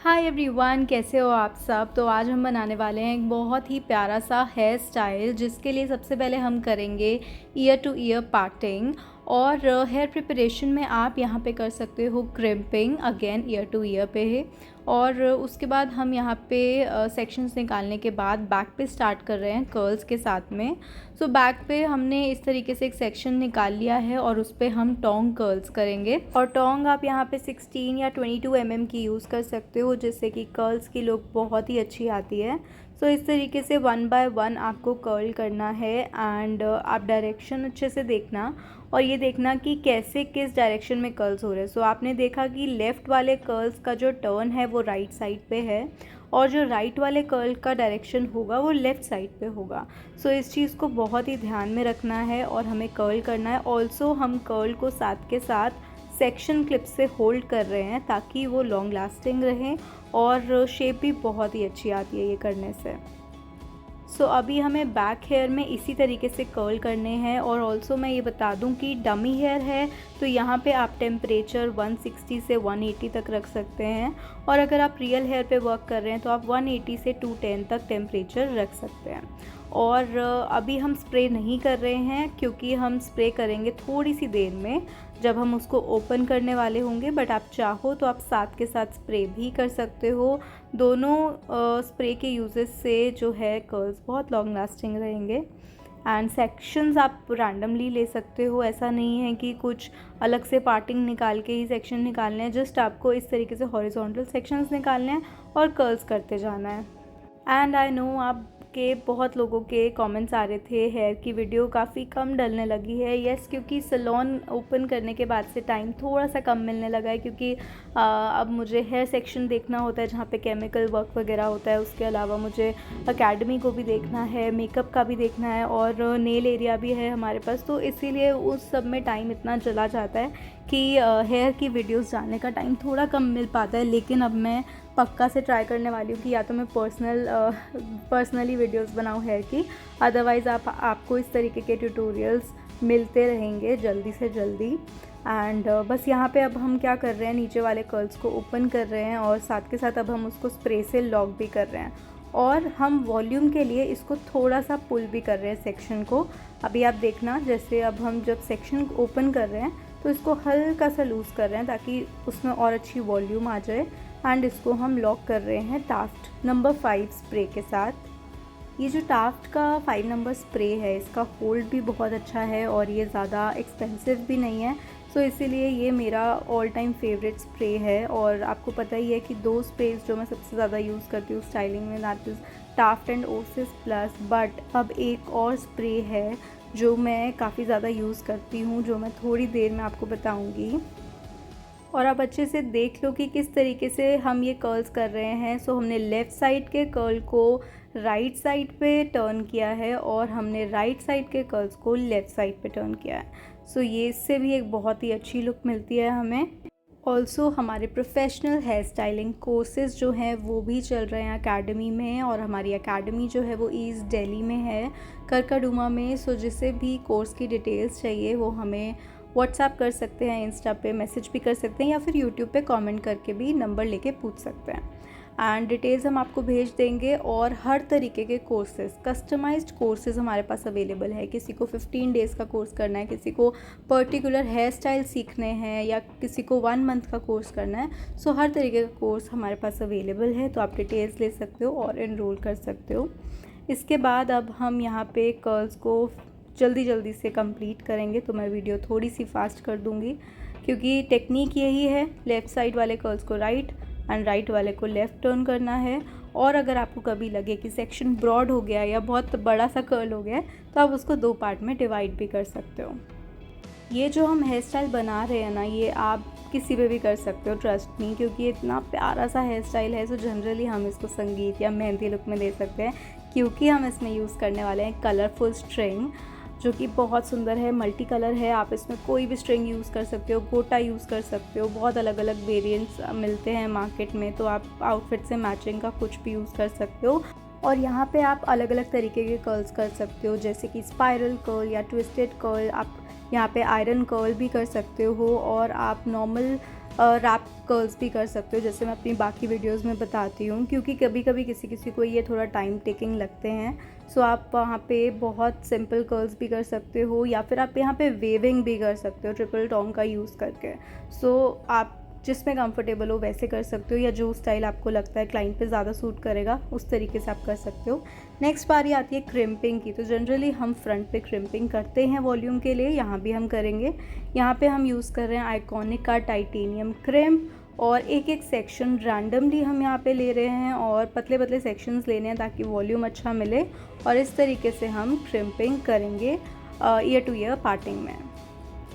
Hi everyone, कैसे हो आप सब। तो आज हम बनाने वाले हैं एक बहुत ही प्यारा सा हेयर स्टाइल, जिसके लिए सबसे पहले हम करेंगे ईयर टू ईयर पार्टिंग। और हेयर प्रिपरेशन में आप यहाँ पे कर सकते हो crimping, again year two year पे है। और उसके बाद हम यहाँ पे सेक्शंस निकालने के बाद बैक पे स्टार्ट कर रहे हैं कर्ल्स के साथ में। सो बैक पे हमने इस तरीके से एक सेक्शन निकाल लिया है और उस पर हम टोंग कर्ल्स करेंगे। और टोंग आप यहाँ पे 16 या 22 mm की यूज़ कर सकते हो, जिससे कि कर्ल्स की लुक बहुत ही अच्छी आती है। सो इस तरीके से 1 बाय 1 आपको कर्ल करना है। एंड आप डायरेक्शन अच्छे से देखना और ये देखना कि कैसे किस डायरेक्शन में कर्ल्स हो रहे हैं। सो आपने देखा कि लेफ़्ट वाले कर्ल्स का जो टर्न है वो राइट साइड पे है और जो राइट वाले कर्ल का डायरेक्शन होगा वो लेफ़्ट साइड पे होगा। सो इस चीज़ को बहुत ही ध्यान में रखना है और हमें कर्ल करना है। ऑल्सो हम कर्ल को साथ के साथ सेक्शन क्लिप से होल्ड कर रहे हैं ताकि वो लॉन्ग लास्टिंग रहे और शेप भी बहुत ही अच्छी आती है ये करने से। सो अभी हमें बैक हेयर में इसी तरीके से कर्ल करने हैं। और ऑल्सो मैं ये बता दूं कि डमी हेयर है तो यहाँ पे आप टेम्परेचर 160 से 180 तक रख सकते हैं। और अगर आप रियल हेयर पे वर्क कर रहे हैं तो आप 180 से 210 तक टेम्परेचर रख सकते हैं। और अभी हम स्प्रे नहीं कर रहे हैं क्योंकि हम स्प्रे करेंगे थोड़ी सी देर में जब हम उसको ओपन करने वाले होंगे। बट आप चाहो तो आप साथ के साथ स्प्रे भी कर सकते हो। दोनों स्प्रे के यूजेस से जो है कर्ल्स बहुत लॉन्ग लास्टिंग रहेंगे। एंड सेक्शंस आप रैंडमली ले सकते हो, ऐसा नहीं है कि कुछ अलग से पार्टिंग निकाल के ही सेक्शन निकालने हैं। जस्ट आपको इस तरीके से हॉरिजॉन्टल सेक्शंस निकालने हैं और कर्ल्स करते जाना है। एंड आई नो आपके बहुत लोगों के कमेंट्स आ रहे थे हेयर की वीडियो काफ़ी कम डलने लगी है। यस, क्योंकि सैलून ओपन करने के बाद से टाइम थोड़ा सा कम मिलने लगा है, क्योंकि अब मुझे हेयर सेक्शन देखना होता है जहाँ पे केमिकल वर्क वगैरह होता है। उसके अलावा मुझे एकेडमी को भी देखना है, मेकअप का भी देखना है और नेल एरिया भी है हमारे पास। तो इसीलिए उस सब में टाइम इतना चला जाता है कि हेयर की वीडियोस डालने का टाइम थोड़ा कम मिल पाता है। लेकिन अब मैं पक्का से ट्राई करने वाली हूँ कि या तो मैं पर्सनली वीडियोस बनाऊँ हेयर की, अदरवाइज़ आपको इस तरीके के ट्यूटोरियल्स मिलते रहेंगे जल्दी से जल्दी। एंड बस यहाँ पे अब हम क्या कर रहे हैं, नीचे वाले कर्ल्स को ओपन कर रहे हैं और साथ के साथ अब हम उसको स्प्रे से लॉक भी कर रहे हैं। और हम वॉल्यूम के लिए इसको थोड़ा सा पुल भी कर रहे हैं सेक्शन को। अभी आप देखना, जैसे अब हम जब सेक्शन ओपन कर रहे हैं तो इसको हल्का सा लूज़ कर रहे हैं ताकि उसमें और अच्छी वॉल्यूम आ जाए। एंड इसको हम लॉक कर रहे हैं टाफ्ट नंबर 5 स्प्रे के साथ। ये जो टाफ्ट का 5 नंबर स्प्रे है इसका होल्ड भी बहुत अच्छा है और ये ज़्यादा एक्सपेंसिव भी नहीं है। सो इसीलिए ये मेरा ऑल टाइम फेवरेट स्प्रे है। और आपको पता ही है कि 2 स्प्रेज जो मैं सबसे ज़्यादा यूज़ करती हूँ स्टाइलिंग में, that is Taft and Oasis plus. But अब एक और स्प्रे है जो मैं काफ़ी ज़्यादा यूज़ करती हूँ, जो मैं थोड़ी देर में आपको बताऊँगी। और आप अच्छे से देख लो कि किस तरीके से हम ये कर्ल्स कर रहे हैं। सो हमने लेफ़्ट साइड के कर्ल को राइट साइड पे टर्न किया है और हमने राइट साइड के कर्ल्स को लेफ़्ट साइड पे टर्न किया है। सो ये इससे भी एक बहुत ही अच्छी लुक मिलती है हमें। ऑल्सो हमारे प्रोफेशनल हेयर स्टाइलिंग कोर्सेज़ जो हैं वो भी चल रहे हैं एकेडमी में। और हमारी एकेडमी जो है वो ईस्ट दिल्ली में है, करकाडुमा में। सो जिसे भी कोर्स की डिटेल्स चाहिए वो हमें व्हाट्सएप कर सकते हैं, इंस्टा पे मैसेज भी कर सकते हैं या फिर यूट्यूब पे कमेंट करके भी नंबर लेके पूछ सकते हैं। एंड डिटेल्स हम आपको भेज देंगे। और हर तरीके के कोर्सेज़, कस्टमाइज्ड कोर्सेज़ हमारे पास अवेलेबल है। किसी को 15 डेज़ का कोर्स करना है, किसी को पर्टिकुलर हेयर स्टाइल सीखने हैं या किसी को 1 मंथ का कोर्स करना है। सो हर तरीके का कोर्स हमारे पास अवेलेबल है, तो आप डिटेल्स ले सकते हो और एनरोल कर सकते हो। इसके बाद अब हम यहाँ पे कर्ल्स को जल्दी से कंप्लीट करेंगे, तो मैं वीडियो थोड़ी सी फास्ट कर दूँगी क्योंकि टेक्निक यही है, लेफ़्ट साइड वाले कर्ल्स को राइट एंड राइट वाले को लेफ़्ट टर्न करना है। और अगर आपको कभी लगे कि सेक्शन ब्रॉड हो गया या बहुत बड़ा सा कर्ल हो गया तो आप उसको 2 पार्ट में डिवाइड भी कर सकते हो। ये जो हम हेयर स्टाइल बना रहे हैं ना, ये आप किसी पे भी कर सकते हो, ट्रस्ट मी, क्योंकि ये इतना प्यारा सा हेयर स्टाइल है। सो जनरली हम इसको संगीत या मेहंदी लुक में दे सकते हैं क्योंकि हम इसमें यूज़ करने वाले हैं कलरफुल स्ट्रिंग जो कि बहुत सुंदर है, मल्टी कलर है। आप इसमें कोई भी स्ट्रिंग यूज़ कर सकते हो, गोटा यूज़ कर सकते हो, बहुत अलग अलग वेरिएंट्स मिलते हैं मार्केट में। तो आप आउटफिट से मैचिंग का कुछ भी यूज़ कर सकते हो। और यहाँ पे आप अलग अलग तरीके के कर्ल्स कर सकते हो, जैसे कि स्पाइरल कर्ल या ट्विस्टेड कर्ल। आप यहाँ पे आयरन कर्ल भी कर सकते हो और आप नॉर्मल रैप कर्ल्स भी कर सकते हो, जैसे मैं अपनी बाकी वीडियोस में बताती हूँ, क्योंकि कभी कभी किसी किसी को ये थोड़ा टाइम टेकिंग लगते हैं। सो आप वहाँ पे बहुत सिंपल कर्ल्स भी कर सकते हो, या फिर आप यहाँ पे वेविंग भी कर सकते हो ट्रिपल टोंग का यूज़ करके। सो आप जिसमें कंफर्टेबल हो वैसे कर सकते हो, या जो स्टाइल आपको लगता है क्लाइंट पे ज़्यादा सूट करेगा उस तरीके से आप कर सकते हो। नेक्स्ट बारी आती है क्रिम्पिंग की। तो जनरली हम फ्रंट पे क्रिम्पिंग करते हैं वॉल्यूम के लिए, यहाँ भी हम करेंगे। यहाँ पे हम यूज़ कर रहे हैं आइकॉनिक का टाइटेनियम क्रिम्प, और एक एक सेक्शन रैंडमली हम यहाँ पे ले रहे हैं, और पतले पतले सेक्शंस लेने हैं ताकि वॉल्यूम अच्छा मिले। और इस तरीके से हम क्रिम्पिंग करेंगे ईयर टू ईयर पार्टिंग में।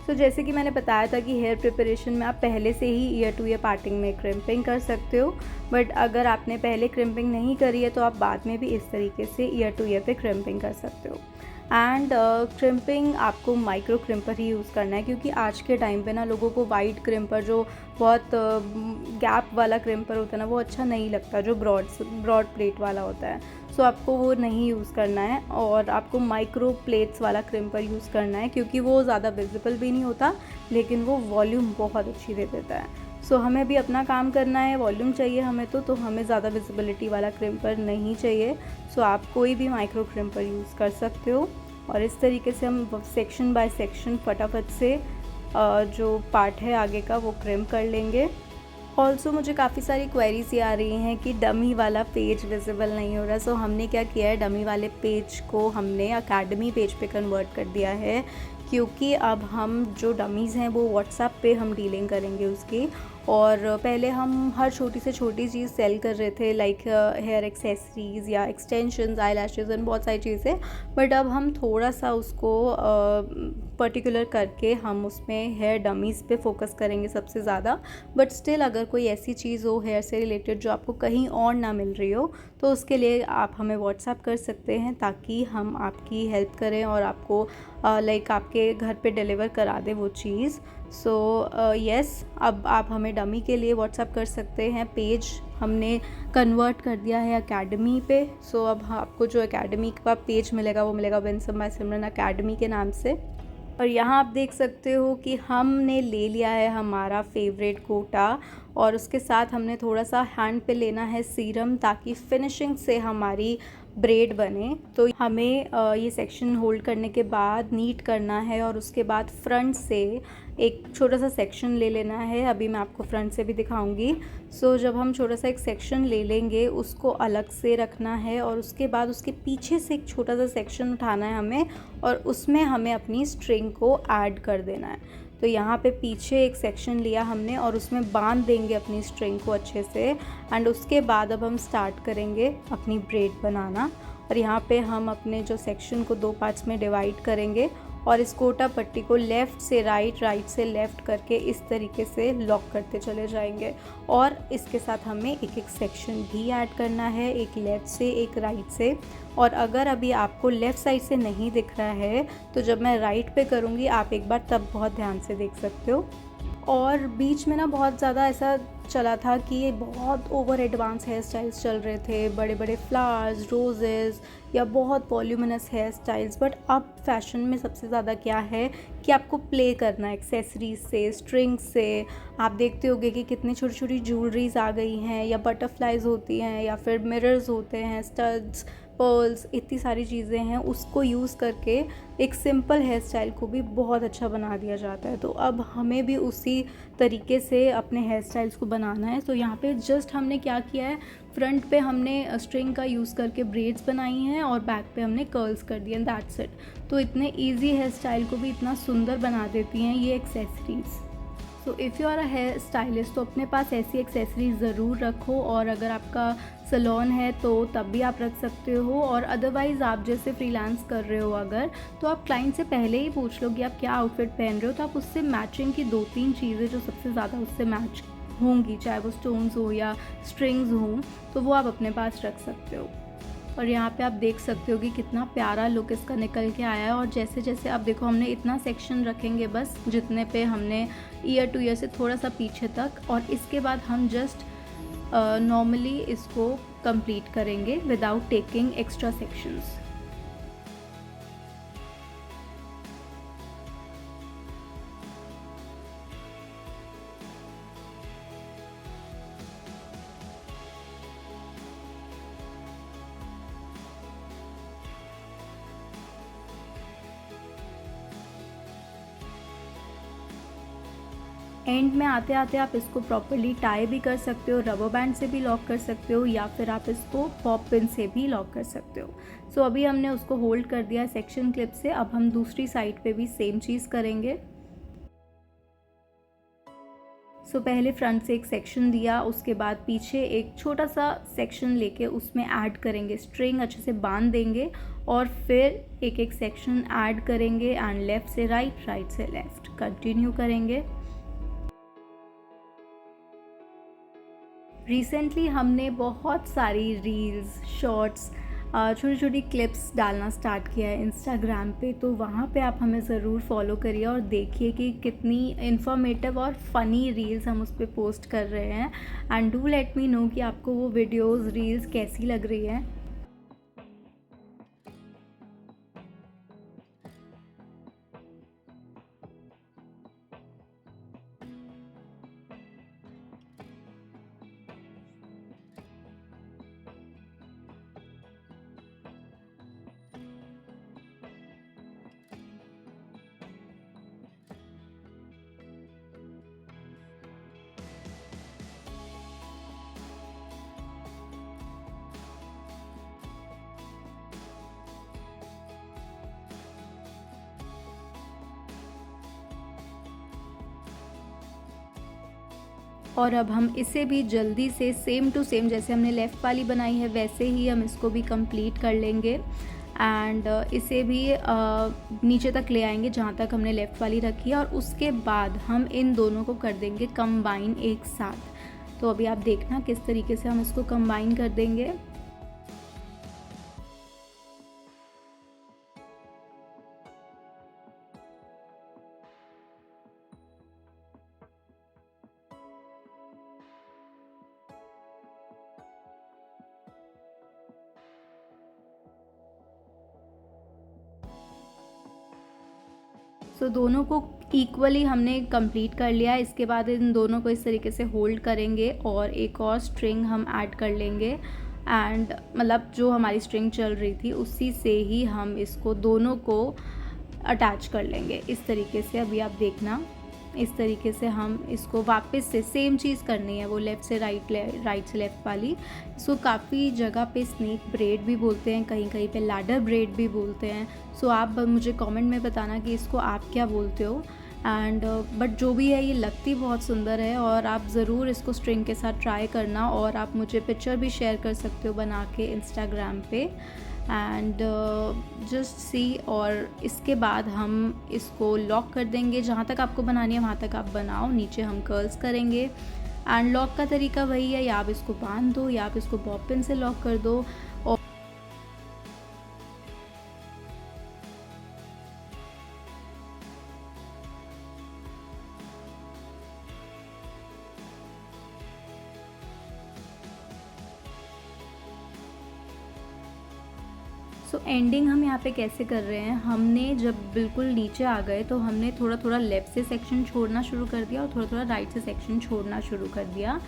तो जैसे कि मैंने बताया था कि हेयर प्रिपरेशन में आप पहले से ही ईयर टू ईयर पार्टिंग में क्रिम्पिंग कर सकते हो, बट अगर आपने पहले क्रिम्पिंग नहीं करी है तो आप बाद में भी इस तरीके से ईयर टू ईयर पे क्रिम्पिंग कर सकते हो। एंड क्रिम्पिंग आपको माइक्रो क्रिम्पर ही यूज़ करना है, क्योंकि आज के टाइम पे ना लोगों को वाइड क्रिम्पर, जो बहुत गैप वाला क्रिम्पर होता है ना, वो अच्छा नहीं लगता, जो ब्रॉड प्लेट वाला होता है। सो आपको वो नहीं यूज़ करना है, और आपको माइक्रो प्लेट्स वाला क्रिम्पर यूज़ करना है, क्योंकि वो ज़्यादा विजिबल भी नहीं होता, लेकिन वो वॉल्यूम बहुत अच्छी दे देता है। सो हमें भी अपना काम करना है, वॉल्यूम चाहिए हमें तो हमें ज़्यादा विजिबिलिटी वाला क्रिम्पर नहीं चाहिए। सो आप कोई भी माइक्रो क्रिम्पर यूज़ कर सकते हो, और इस तरीके से हम सेक्शन बाय सेक्शन फटाफट से जो पार्ट है आगे का वो क्रिम कर लेंगे। ऑल्सो मुझे काफ़ी सारी क्वेरीज ये आ रही हैं कि डमी वाला पेज विजिबल नहीं हो रहा। सो हमने क्या किया है, डमी वाले पेज को हमने अकेडमी पेज पे कन्वर्ट कर दिया है, क्योंकि अब हम जो डमीज़ हैं वो व्हाट्सएप पे हम डीलिंग करेंगे उसकी। और पहले हम हर छोटी से छोटी चीज़ सेल कर रहे थे, लाइक हेयर एक्सेसरीज़ या एक्सटेंशंस, आई लैशेज़ एंड बहुत सारी चीज़ें, बट अब हम थोड़ा सा उसको पर्टिकुलर करके हम उसमें हेयर डमीज़ पे फोकस करेंगे सबसे ज़्यादा। बट स्टिल अगर कोई ऐसी चीज़ हो हेयर से रिलेटेड जो आपको कहीं और ना मिल रही हो, तो उसके लिए आप हमें व्हाट्सएप कर सकते हैं, ताकि हम आपकी हेल्प करें और आपको लाइक आपके घर पे डिलीवर करा दे वो चीज़। सो यस, अब आप हमें डमी के लिए व्हाट्सएप कर सकते हैं। पेज हमने कन्वर्ट कर दिया है अकेडमी पे। सो अब आपको जो अकेडमी का पेज मिलेगा वो मिलेगा विंसम बाय सिमरन अकेडमी के नाम से। और यहाँ आप देख सकते हो कि हमने ले लिया है हमारा फेवरेट कोटा, और उसके साथ हमने थोड़ा सा हैंड पे लेना है सीरम, ताकि फिनिशिंग से हमारी ब्रेड बने। तो हमें ये सेक्शन होल्ड करने के बाद नीट करना है, और उसके बाद फ्रंट से एक छोटा सा सेक्शन ले लेना है। अभी मैं आपको फ्रंट से भी दिखाऊंगी। सो जब हम छोटा सा एक सेक्शन ले लेंगे, उसको अलग से रखना है, और उसके बाद उसके पीछे से एक छोटा सा सेक्शन उठाना है हमें, और उसमें हमें अपनी स्ट्रिंग को ऐड कर देना है। तो यहाँ पे पीछे एक सेक्शन लिया हमने, और उसमें बांध देंगे अपनी स्ट्रिंग को अच्छे से। एंड उसके बाद अब हम स्टार्ट करेंगे अपनी ब्रेड बनाना। और यहाँ पे हम अपने जो सेक्शन को 2 पार्ट्स में डिवाइड करेंगे, और इस कोटा पट्टी को लेफ़्ट से राइट, राइट से लेफ़्ट करके इस तरीके से लॉक करते चले जाएंगे। और इसके साथ हमें एक एक सेक्शन भी ऐड करना है, एक लेफ़्ट से एक राइट से। और अगर अभी आपको लेफ़्ट साइड से नहीं दिख रहा है, तो जब मैं राइट पे करूँगी आप एक बार तब बहुत ध्यान से देख सकते हो। और बीच में ना बहुत ज़्यादा ऐसा चला था कि ये बहुत ओवर एडवांस हेयर स्टाइल्स चल रहे थे, बड़े बड़े फ्लावर्स, रोजेज़, या बहुत वॉल्यूमिनस हेयर स्टाइल्स। बट अब फैशन में सबसे ज़्यादा क्या है कि आपको प्ले करना है एक्सेसरीज से, स्ट्रिंग से। आप देखते होंगे कि कितनी छोटी छोटी ज्वेलरीज आ गई हैं, या बटरफ्लाइज होती हैं, या फिर मिरर्स होते हैं, स्टड्स, पर्ल्स, इतनी सारी चीज़ें हैं। उसको यूज़ करके एक सिंपल हेयर स्टाइल को भी बहुत अच्छा बना दिया जाता है। तो अब हमें भी उसी तरीके से अपने हेयर स्टाइल्स को बनाना है। तो यहाँ पे जस्ट हमने क्या किया है, फ्रंट पे हमने स्ट्रिंग का यूज़ करके ब्रेड्स बनाई हैं, और बैक पे हमने कर्ल्स कर दिए, दैट्स इट। तो इतने ईजी हेयर स्टाइल को भी इतना सुंदर बना देती हैं ये accessories. So if you are a hair stylist, तो अपने पास ऐसी एक्सेसरीज ज़रूर रखो। और अगर आपका सैलून है तो तब भी आप रख सकते हो, और अदरवाइज़ आप जैसे फ्रीलांस कर रहे हो अगर, तो आप क्लाइंट से पहले ही पूछ लो कि आप क्या आउटफिट पहन रहे हो, तो आप उससे मैचिंग की 2-3 चीज़ें जो सबसे ज़्यादा उससे मैच होंगी, चाहे वो स्टोन्स हो या स्ट्रिंग्स हों, तो वो आप अपने पास रख सकते हो। और यहाँ पे आप देख सकते हो कि कितना प्यारा लुक इसका निकल के आया है। और जैसे जैसे आप देखो, हमने इतना सेक्शन रखेंगे बस, जितने पे हमने ईयर टू ईयर से थोड़ा सा पीछे तक, और इसके बाद हम जस्ट नॉर्मली इसको कंप्लीट करेंगे without taking extra sections. And में आते आते आप इसको प्रॉपरली टाई भी कर सकते हो, रबर बैंड से भी लॉक कर सकते हो, या फिर आप इसको पॉप पिन से भी लॉक कर सकते हो। सो अभी हमने उसको होल्ड कर दिया सेक्शन क्लिप से। अब हम दूसरी साइड पे भी सेम चीज़ करेंगे। सो पहले फ्रंट से एक सेक्शन दिया, उसके बाद पीछे एक छोटा सा सेक्शन लेके उसमें ऐड करेंगे स्ट्रिंग, अच्छे से बांध देंगे और फिर एक एक सेक्शन ऐड करेंगे एंड लेफ़्ट से राइट, राइट से लेफ़्ट कंटिन्यू करेंगे। रिसेंटली हमने बहुत सारी रील्स, शॉर्ट्स, छोटी छोटी क्लिप्स डालना स्टार्ट किया है इंस्टाग्राम पे, तो वहाँ पे आप हमें ज़रूर फॉलो करिए और देखिए कि कितनी इन्फॉर्मेटिव और फ़नी रील्स हम उस पर पोस्ट कर रहे हैं। And do let me know कि आपको वो वीडियोज़, रील्स कैसी लग रही हैं। और अब हम इसे भी जल्दी से सेम टू सेम जैसे हमने लेफ़्ट वाली बनाई है वैसे ही हम इसको भी कंप्लीट कर लेंगे। एंड इसे भी नीचे तक ले आएंगे जहाँ तक हमने लेफ़्ट वाली रखी है, और उसके बाद हम इन दोनों को कर देंगे कंबाइन एक साथ। तो अभी आप देखना किस तरीके से हम इसको कंबाइन कर देंगे। सो दोनों को इक्वली हमने कंप्लीट कर लिया। इसके बाद इन दोनों को इस तरीके से होल्ड करेंगे और एक और स्ट्रिंग हम ऐड कर लेंगे। एंड मतलब जो हमारी स्ट्रिंग चल रही थी उसी से ही हम इसको दोनों को अटैच कर लेंगे इस तरीके से। अभी आप देखना इस तरीके से हम इसको वापस से सेम चीज़ करनी है, वो लेफ़्ट से राइट, राइट से लेफ़्ट वाली। इसको काफ़ी जगह पे स्नेक ब्रेड भी बोलते हैं, कहीं कहीं पे लैडर ब्रेड भी बोलते हैं। सो आप मुझे कमेंट में बताना कि इसको आप क्या बोलते हो। एंड बट जो भी है ये लगती बहुत सुंदर है और आप ज़रूर इसको स्ट्रिंग के साथ ट्राई करना, और आप मुझे पिक्चर भी शेयर कर सकते हो बना के इंस्टाग्राम पे। एंड जस्ट सी, और इसके बाद हम इसको लॉक कर देंगे। जहाँ तक आपको बनानी है वहाँ तक आप बनाओ, नीचे हम कर्ल्स करेंगे। एंड लॉक का तरीका वही है, या आप इसको बांध दो या आप इसको बॉब पिन से लॉक कर दो। सो एंडिंग हम यहाँ पे कैसे कर रहे हैं, हमने जब बिल्कुल नीचे आ गए तो हमने थोड़ा थोड़ा लेफ़्ट से सेक्शन छोड़ना शुरू कर दिया और थोड़ा थोड़ा राइट से सेक्शन छोड़ना शुरू कर दिया,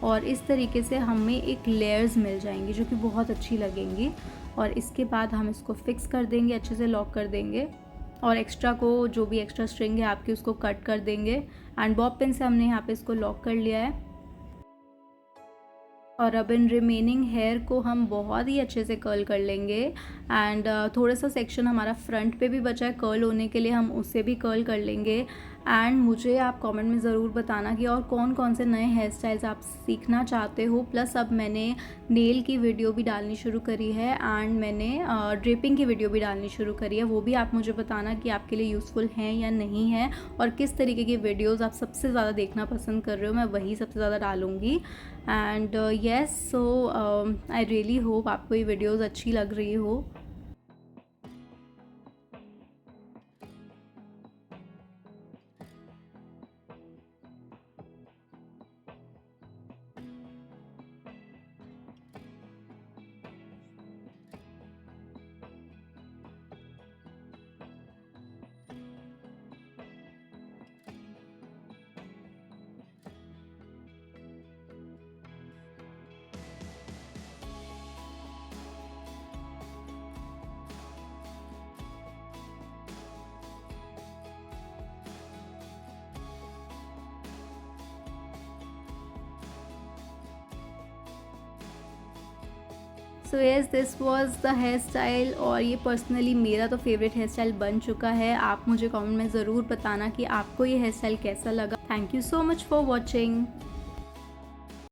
और इस तरीके से हमें एक लेयर्स मिल जाएंगी जो कि बहुत अच्छी लगेंगी। और इसके बाद हम इसको फिक्स कर देंगे, अच्छे से लॉक कर देंगे, और एक्स्ट्रा को जो भी एक्स्ट्रा स्ट्रिंग है आपकी उसको कट कर देंगे। एंड बॉब पिन से हमने यहाँ पे इसको लॉक कर लिया है। और अब इन रिमेनिंग हेयर को हम बहुत ही अच्छे से कर्ल कर लेंगे। एंड थोड़ा सा सेक्शन हमारा फ्रंट पे भी बचा है कर्ल होने के लिए, हम उसे भी कर्ल कर लेंगे। एंड मुझे आप कमेंट में ज़रूर बताना कि और कौन कौन से नए हेयर स्टाइल्स आप सीखना चाहते हो। प्लस अब मैंने नेल की वीडियो भी डालनी शुरू करी है एंड मैंने ड्रेपिंग की वीडियो भी डालनी शुरू करी है, वो भी आप मुझे बताना कि आपके लिए यूज़फुल हैं या नहीं है, और किस तरीके की वीडियोज़ आप सबसे ज़्यादा देखना पसंद कर रहे हो, मैं वही सबसे ज़्यादा डालूँगी। And yes, so I really hope आपको ये वीडियोज़ अच्छी लग रही हो। So yes, this was the hair style और ये पर्सनली मेरा तो फेवरेट हेयर स्टाइल बन चुका है। आप मुझे कमेंट में ज़रूर बताना कि आपको ये हेयर स्टाइल कैसा लगा। Thank you so much for watching.